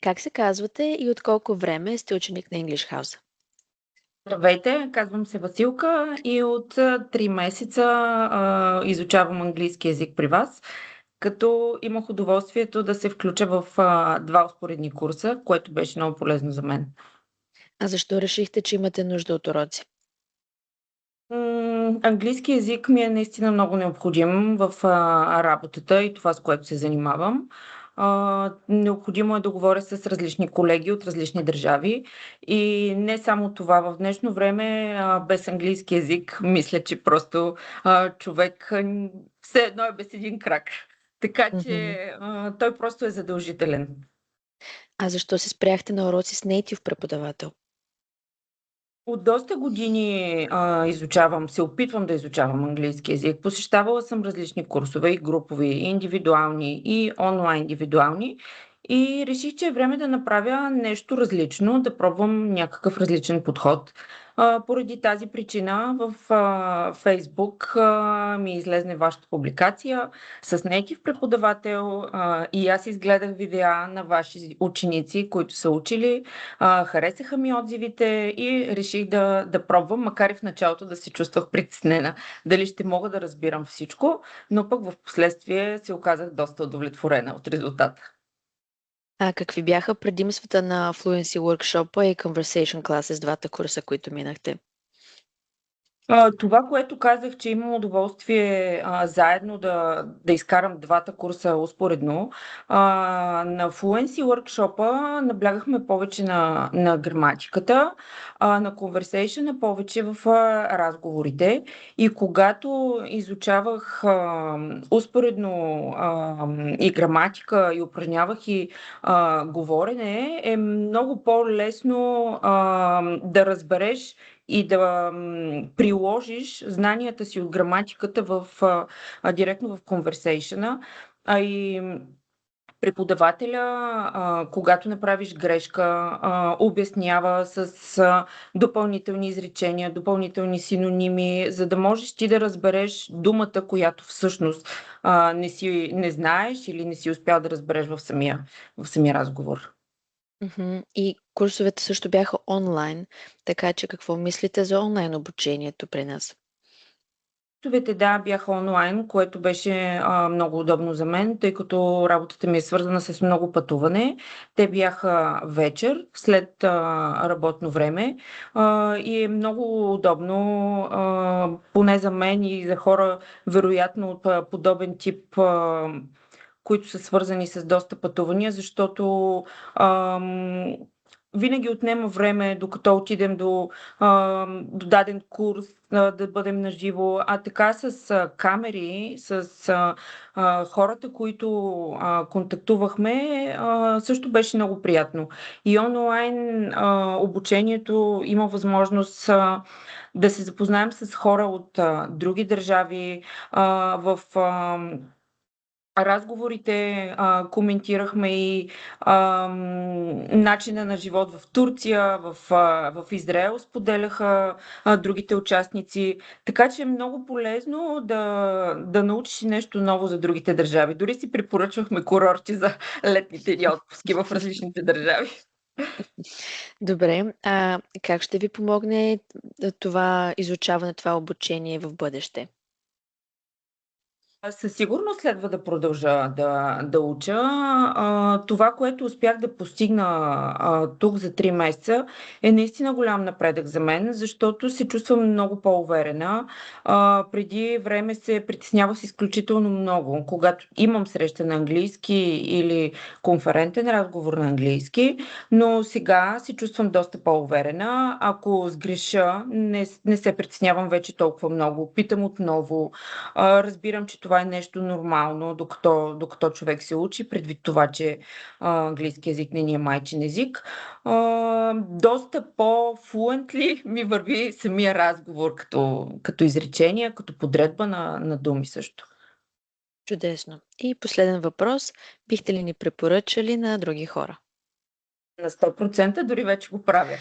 Как се казвате и от колко време сте ученик на English House? Здравейте, казвам се Василка и от 3 месеца изучавам английски язик при вас, като имах удоволствието да се включа в два успоредни курса, което беше много полезно за мен. А защо решихте, че имате нужда от уроци? Английски език ми е наистина много необходим в работата и това, с което се занимавам. Необходимо е да говоря с различни колеги от различни държави и не само това. В днешно време без английски език мисля, че просто човек все едно е без един крак. Така че Мгм. той просто е задължителен. А защо се спряхте на уроци с нейтив преподавател? От доста години се опитвам да изучавам английски език. Посещавала съм различни курсове, и групови, и индивидуални, и онлайн индивидуални. И реших, че е време да направя нещо различно, да пробвам някакъв различен подход. Поради тази причина в Фейсбук ми излезне вашата публикация с native преподавател и аз изгледах видеа на ваши ученици, които са учили. Харесаха ми отзивите и реших да пробвам, макар и в началото да се чувствах притеснена дали ще мога да разбирам всичко, но пък в последствие се оказах доста удовлетворена от резултата. А какви бяха предимствата на Fluency Workshop и Conversation Classes, двата курса, които минахте? Това, което казах, че имам удоволствие заедно да изкарам двата курса успоредно, на Fluency Workshop наблягахме повече на граматиката, на Conversation повече в разговорите. И когато изучавах успоредно и граматика и упражнявах и говорене, е много по-лесно да разбереш и да приложиш знанията си от граматиката директно в conversation. А и преподавателя, когато направиш грешка, обяснява с допълнителни изречения, допълнителни синоними, за да можеш ти да разбереш думата, която всъщност не знаеш или не си успял да разбереш в самия разговор. Мгм. И курсовете също бяха онлайн, така че какво мислите за онлайн обучението при нас? Курсовете, да, бяха онлайн, което беше много удобно за мен, тъй като работата ми е свързана с много пътуване. Те бяха вечер, след работно време и е много удобно, поне за мен и за хора, вероятно от подобен тип, които са свързани с доста пътувания, защото ам, винаги отнема време, докато отидем до даден курс, да бъдем наживо. А така с камери, с хората, които контактувахме, също беше много приятно. И онлайн обучението има възможност да се запознаем с хора от други държави. В разговорите коментирахме и начина на живот в Турция, в Израел споделяха другите участници. Така че е много полезно да научиш нещо ново за другите държави. Дори си препоръчвахме курорти за летните ни отпуски в различните държави. Добре, а как ще ви помогне това изучаване, това обучение в бъдеще? Със сигурност следва да продължа да уча. Това, което успях да постигна тук за 3 месеца, е наистина голям напредък за мен, защото се чувствам много по-уверена. Преди време се притеснявах изключително много, когато имам среща на английски или конферентен разговор на английски, но сега се чувствам доста по-уверена. Ако сгреша, не се притеснявам вече толкова много. Питам отново. Разбирам, че това е нещо нормално, докато човек се учи, предвид това, че английски език не ни е майчин език. Доста по-флуентли ми върви самия разговор като изречения, като подредба на думи също. Чудесно. И последен въпрос. Бихте ли ни препоръчали на други хора? На 100% дори вече го правя.